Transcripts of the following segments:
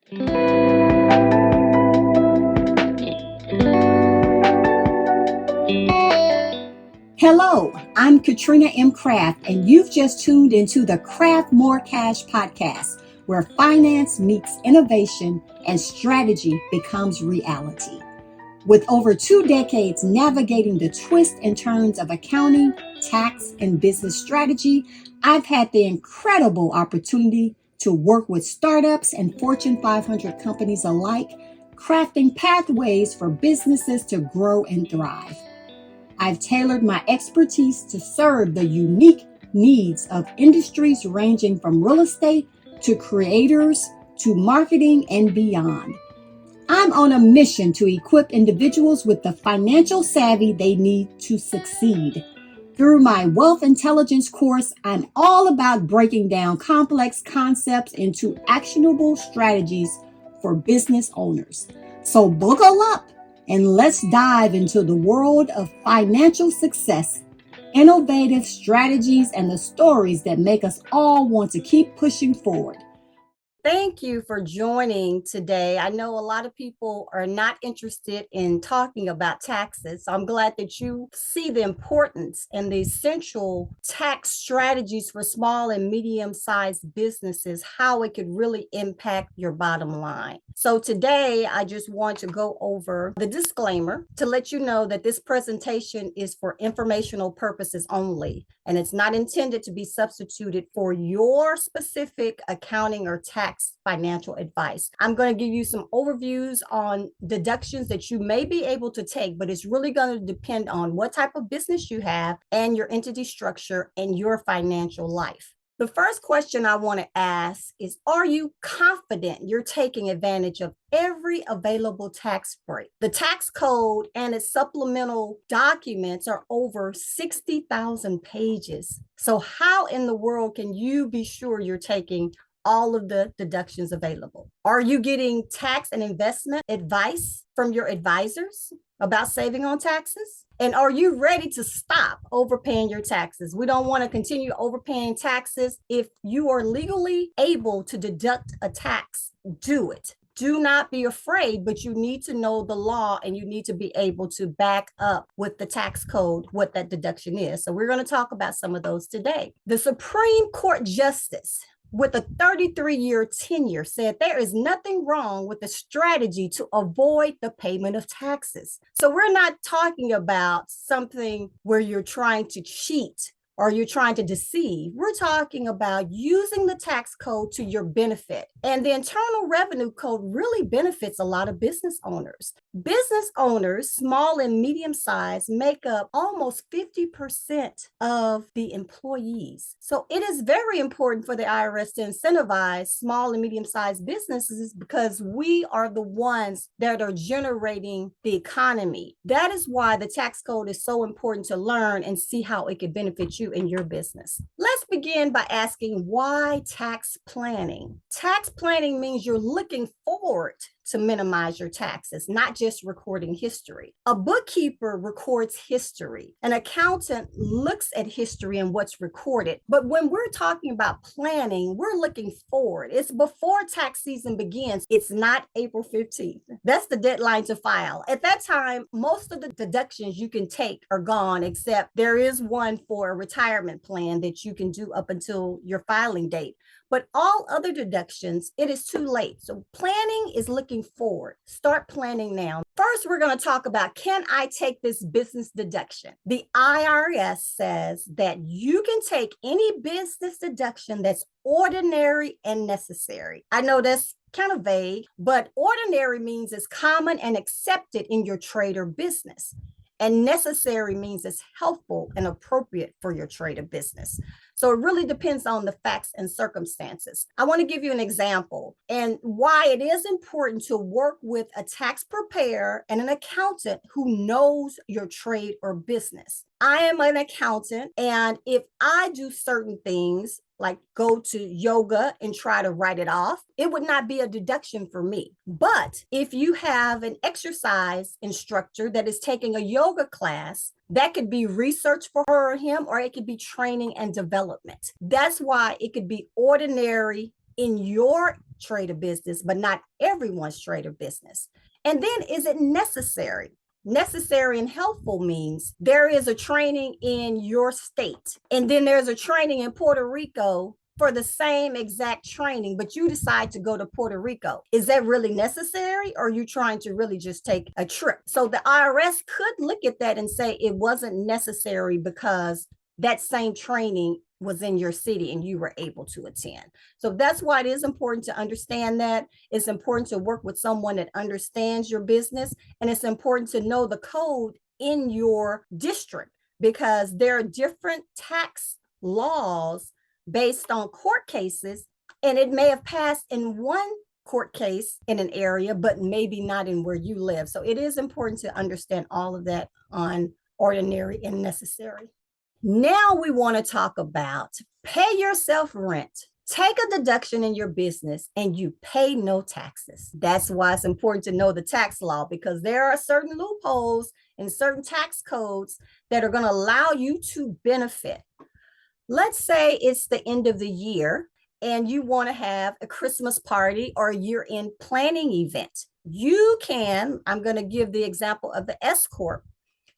Hello, I'm Catrina M. Craft, and you've just tuned into the Craft More Cash podcast, where finance meets innovation and strategy becomes reality. With over 2 decades navigating the twists and turns of accounting, tax, and business strategy, I've had the incredible opportunity to work with startups and Fortune 500 companies alike, crafting pathways for businesses to grow and thrive. I've tailored my expertise to serve the unique needs of industries ranging from real estate to creators to marketing and beyond. I'm on a mission to equip individuals with the financial savvy they need to succeed. Through my Wealth Intelligence course, I'm all about breaking down complex concepts into actionable strategies for business owners. So buckle up and let's dive into the world of financial success, innovative strategies, and the stories that make us all want to keep pushing forward. Thank you for joining today. I know a lot of people are not interested in talking about taxes. So I'm glad that you see the importance and the essential tax strategies for small and medium-sized businesses, how it could really impact your bottom line. So today, I just want to go over the disclaimer to let you know that this presentation is for informational purposes only, and it's not intended to be substituted for your specific accounting or tax financial advice. I'm going to give you some overviews on deductions that you may be able to take, but it's really going to depend on what type of business you have and your entity structure and your financial life. The first question I want to ask is, are you confident you're taking advantage of every available tax break? The tax code and its supplemental documents are over 60,000 pages. So how in the world can you be sure you're taking all of the deductions available? Are you getting tax and investment advice from your advisors about saving on taxes? And are you ready to stop overpaying your taxes? We don't want to continue overpaying taxes. If you are legally able to deduct a tax, do it. Do not be afraid, but you need to know the law and you need to be able to back up with the tax code what that deduction is. So we're going to talk about some of those today. The Supreme Court Justice with a 33-year tenure said there is nothing wrong with the strategy to avoid the payment of taxes. So we're not talking about something where you're trying to cheat or you're trying to deceive. We're talking about using the tax code to your benefit. And the Internal Revenue Code really benefits a lot of business owners. Business owners, small and medium size, make up almost 50% of the employees. So it is very important for the IRS to incentivize small and medium sized businesses because we are the ones that are generating the economy. That is why the tax code is so important to learn and see how it could benefit you in your business. Let's begin by asking, why tax planning? Tax planning means you're looking forward to minimize your taxes, not just recording history. A bookkeeper records history. An accountant looks at history and what's recorded. But when we're talking about planning, we're looking forward. It's before tax season begins. It's not April 15th. That's the deadline to file. At that time, most of the deductions you can take are gone, except there is one for a retirement plan that you can do up until your filing date. But all other deductions, it is too late. So planning is looking forward. Start planning now. First, we're going to talk about, can I take this business deduction? The IRS says that you can take any business deduction that's ordinary and necessary. I know that's kind of vague, but ordinary means it's common and accepted in your trade or business. And necessary means it's helpful and appropriate for your trade or business. So it really depends on the facts and circumstances. I want to give you an example and why it is important to work with a tax preparer and an accountant who knows your trade or business. I am an accountant, and if I do certain things, like go to yoga and try to write it off, it would not be a deduction for me. But if you have an exercise instructor that is taking a yoga class, that could be research for her or him, or it could be training and development. That's why it could be ordinary in your trade of business, but not everyone's trade of business? And then is it necessary? Necessary and helpful means there is a training in your state, and then there's a training in Puerto Rico for the same exact training, but you decide to go to Puerto Rico. Is that really necessary, or are you trying to really just take a trip? So the IRS could look at that and say it wasn't necessary because that same training was in your city and you were able to attend. So that's why it is important to understand that. It's important to work with someone that understands your business, and it's important to know the code in your district, because there are different tax laws based on court cases, and it may have passed in one court case in an area, but maybe not in where you live. So it is important to understand all of that on ordinary and necessary. Now we want to talk about pay yourself rent. Take a deduction in your business and you pay no taxes. That's why it's important to know the tax law, because there are certain loopholes in certain tax codes that are going to allow you to benefit. Let's say it's the end of the year and you want to have a Christmas party or a year-end planning event. You can, I'm going to give the example of the S Corp.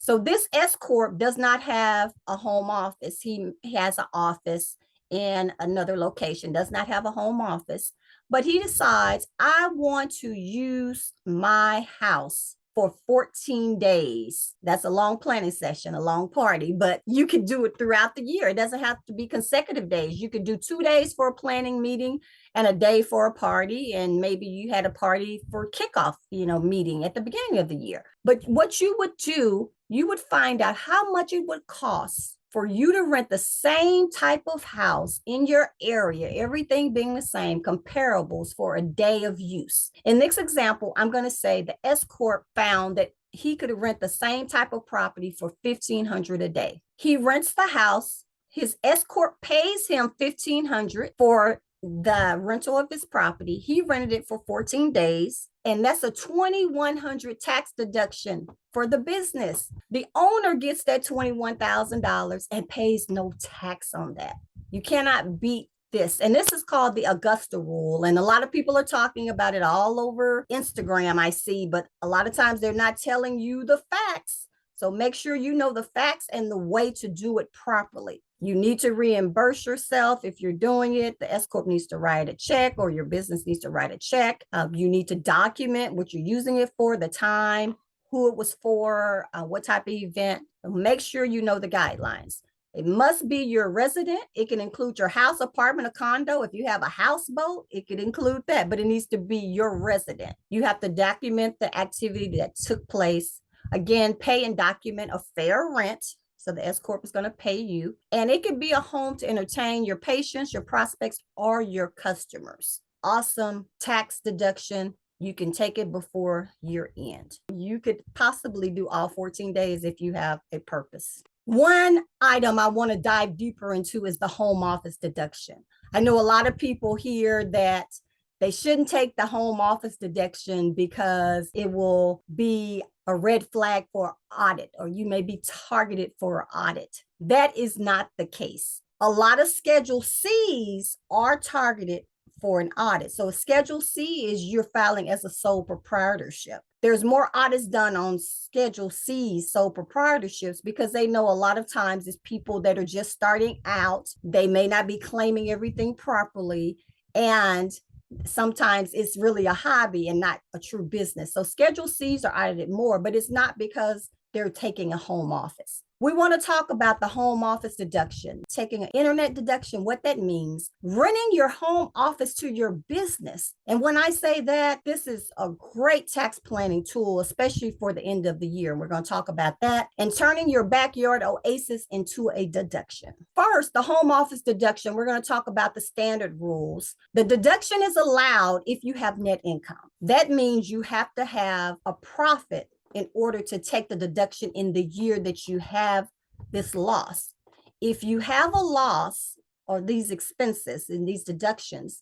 So this S Corp does not have a home office. He has an office in another location, does not have a home office, but he decides, I want to use my house for 14 days. That's a long planning session, a long party, but you can do it throughout the year. It doesn't have to be consecutive days. You could do 2 days for a planning meeting and a day for a party. And maybe you had a party for kickoff, meeting at the beginning of the year. But what you would do, you would find out how much it would cost for you to rent the same type of house in your area, everything being the same, comparables for a day of use. In this example, I'm going to say the S Corp found that he could rent the same type of property for $1,500 a day. He rents the house. His S Corp pays him $1,500 for the rental of his property. He rented it for 14 days. And that's a $2,100 tax deduction for the business. The owner gets that $21,000 and pays no tax on that. You cannot beat this. And this is called the Augusta rule. And a lot of people are talking about it all over Instagram, I see, but a lot of times they're not telling you the facts. So make sure you know the facts and the way to do it properly. You need to reimburse yourself if you're doing it. The S Corp needs to write a check, or your business needs to write a check. You need to document what you're using it for, the time, who it was for, what type of event. Make sure you know the guidelines. It must be your resident. It can include your house, apartment, or condo. If you have a houseboat, it could include that, but it needs to be your resident. You have to document the activity that took place. Again, pay and document a fair rent. So the S Corp is going to pay you. And it could be a home to entertain your patients, your prospects, or your customers. Awesome tax deduction. You can take it before year end. You could possibly do all 14 days if you have a purpose. One item I want to dive deeper into is the home office deduction. I know a lot of people hear that they shouldn't take the home office deduction because it will be a red flag for audit, or you may be targeted for audit. That is not the case. A lot of Schedule Cs are targeted for an audit. So Schedule C is you're filing as a sole proprietorship. There's more audits done on Schedule C, sole proprietorships, because they know a lot of times it's people that are just starting out. They may not be claiming everything properly, and sometimes it's really a hobby and not a true business. So Schedule Cs are audited more, but it's not because they're taking a home office. We want to talk about the home office deduction, taking an internet deduction, what that means, renting your home office to your business. And when I say that, this is a great tax planning tool, especially for the end of the year. We're going to talk about that, and turning your backyard oasis into a deduction. First, the home office deduction, we're going to talk about the standard rules. The deduction is allowed if you have net income. That means you have to have a profit in order to take the deduction in the year that you have this loss. If you have a loss, or these expenses and these deductions,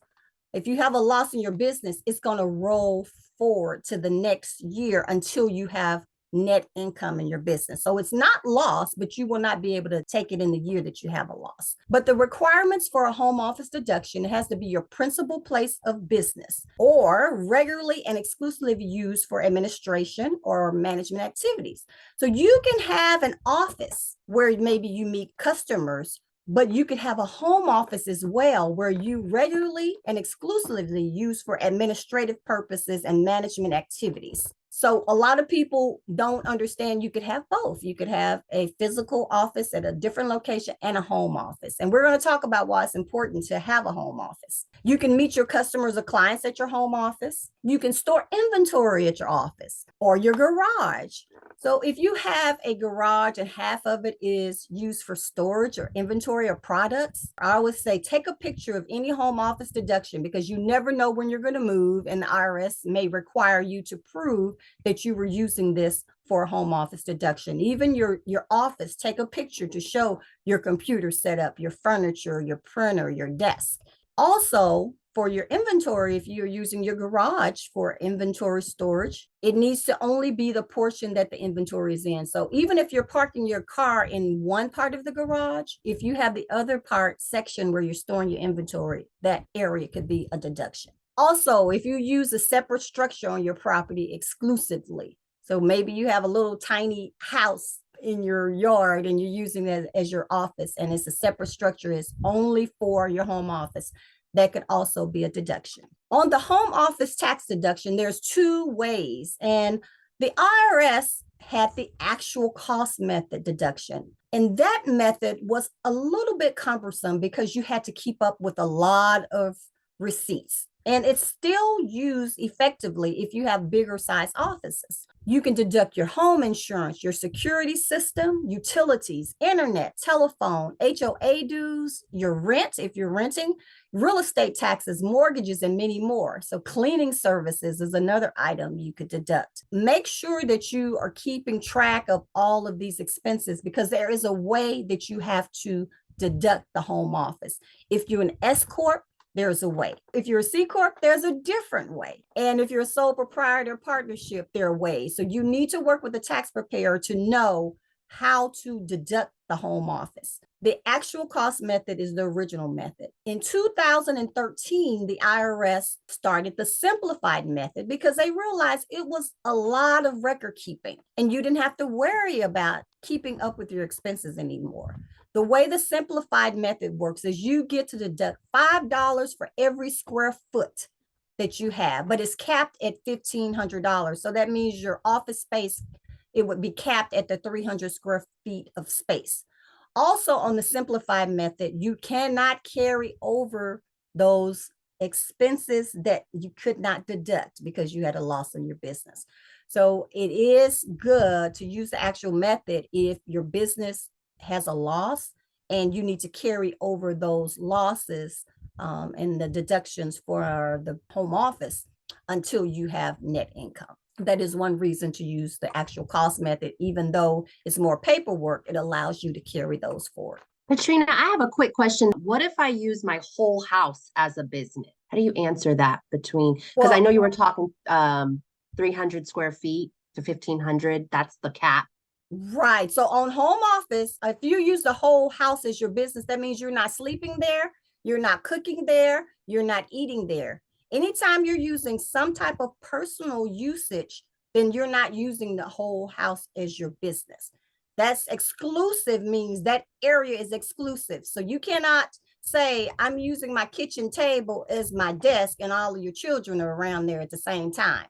if you have a loss in your business, it's going to roll forward to the next year until you have net income in your business. So it's not loss, but you will not be able to take it in the year that you have a loss. But the requirements for a home office deduction, it has to be your principal place of business or regularly and exclusively used for administration or management activities. So you can have an office where maybe you meet customers, but you could have a home office as well where you regularly and exclusively use for administrative purposes and management activities. So a lot of people don't understand you could have both. You could have a physical office at a different location and a home office. And we're going to talk about why it's important to have a home office. You can meet your customers or clients at your home office. You can store inventory at your office or your garage. So if you have a garage and half of it is used for storage or inventory or products, I always say take a picture of any home office deduction because you never know when you're going to move and the IRS may require you to prove that you were using this for a home office deduction. Even your office, take a picture to show your computer setup, your furniture, your printer, your desk. Also, for your inventory, if you're using your garage for inventory storage, it needs to only be the portion that the inventory is in. So even if you're parking your car in one part of the garage, if you have the other part section where you're storing your inventory, that area could be a deduction. Also, if you use a separate structure on your property exclusively, so maybe you have a little tiny house in your yard and you're using it as your office and it's a separate structure, is only for your home office, that could also be a deduction. On the home office tax deduction, there's two ways, and the IRS had the actual cost method deduction. And that method was a little bit cumbersome because you had to keep up with a lot of receipts. And it's still used effectively if you have bigger size offices. You can deduct your home insurance, your security system, utilities, internet, telephone, HOA dues, your rent if you're renting, real estate taxes, mortgages, and many more. So cleaning services is another item you could deduct. Make sure that you are keeping track of all of these expenses because there is a way that you have to deduct the home office. If you're an S Corp, there's a way. If you're a C Corp, there's a different way. And if you're a sole proprietor partnership, there are ways. So you need to work with a tax preparer to know how to deduct the home office. The actual cost method is the original method. In 2013, the IRS started the simplified method because they realized it was a lot of record keeping and you didn't have to worry about keeping up with your expenses anymore. The way the simplified method works is you get to deduct $5 for every square foot that you have, but it's capped at $1,500. So that means your office space, it would be capped at the 300 square feet of space. Also on the simplified method, you cannot carry over those expenses that you could not deduct because you had a loss in your business. So it is good to use the actual method if your business has a loss and you need to carry over those losses and the deductions for the home office until you have net income. That is one reason to use the actual cost method. Even though it's more paperwork, it allows you to carry those forward. Katrina, I have a quick question. What if I use my whole house as a business? How do you answer that because I know you were talking 300 square feet to 1,500. That's the cap. Right. So on home office, if you use the whole house as your business, that means you're not sleeping there, you're not cooking there, you're not eating there. Anytime you're using some type of personal usage, then you're not using the whole house as your business. That's exclusive, means that area is exclusive. So you cannot say, I'm using my kitchen table as my desk and all of your children are around there at the same time.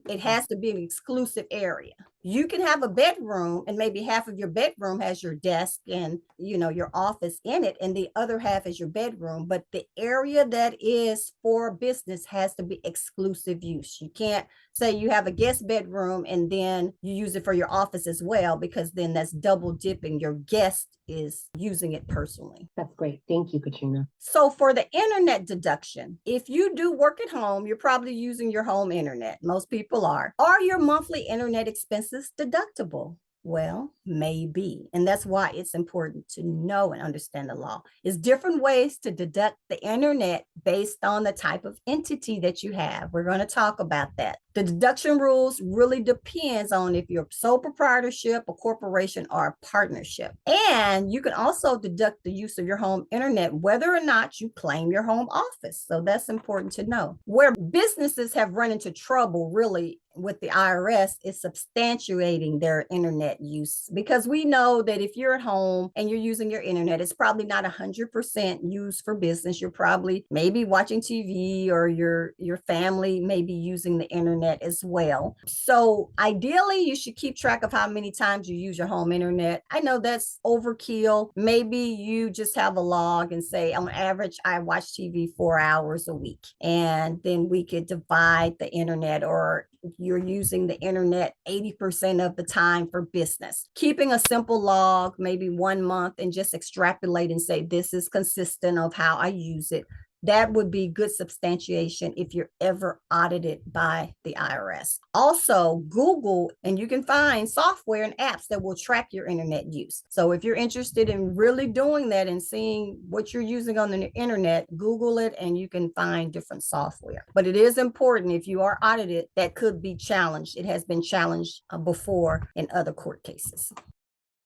It has to be an exclusive area. You can have a bedroom and maybe half of your bedroom has your desk and your office in it and the other half is your bedroom, but the area that is for business has to be exclusive use. You can't say you have a guest bedroom and then you use it for your office as well, because then that's double dipping. Your guest is using it personally. That's great. Thank you, Catrina. So for the internet deduction, if you do work at home, you're probably using your home internet. Most people are. Are your monthly internet expenses deductible? Well, maybe. And that's why it's important to know and understand the law. There's different ways to deduct the internet based on the type of entity that you have. We're going to talk about that. The deduction rules really depends on if you're sole proprietorship, a corporation, or a partnership. And you can also deduct the use of your home internet, whether or not you claim your home office. So that's important to know. Where businesses have run into trouble really with the IRS is substantiating their internet use, because we know that if you're at home and you're using your internet, it's probably not 100% used for business. You're probably maybe watching TV, or your family may be using the internet as well. So ideally, you should keep track of how many times you use your home internet. I know that's overkill. Maybe you just have a log and say, on average, I watch TV 4 hours a week. And then we could divide the internet, or you're using the internet 80% of the time for business. Keeping a simple log, maybe 1 month, and just extrapolate and say, this is consistent of how I use it. That would be good substantiation if you're ever audited by the IRS. Also, Google, and you can find software and apps that will track your internet use. So if you're interested in really doing that and seeing what you're using on the internet, Google it and you can find different software. But it is important, if you are audited, that could be challenged. It has been challenged before in other court cases.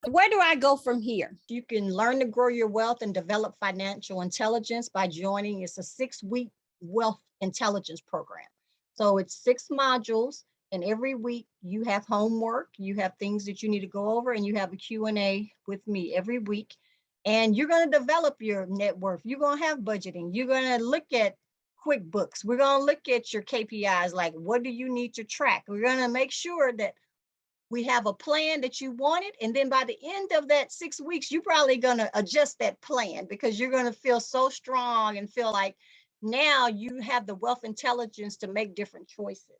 Where do I go from here? You can learn to grow your wealth and develop financial intelligence by joining. It's a 6-week wealth intelligence program. So it's 6 modules, and every week you have homework, you have things that you need to go over, and you have a Q&A with me every week. And you're going to develop your net worth. You're going to have budgeting. You're going to look at QuickBooks. We're going to look at your KPIs, like what do you need to track? We're going to make sure that we have a plan that you wanted. And then by the end of that 6 weeks, you're probably going to adjust that plan, because you're going to feel so strong and feel like now you have the wealth intelligence to make different choices.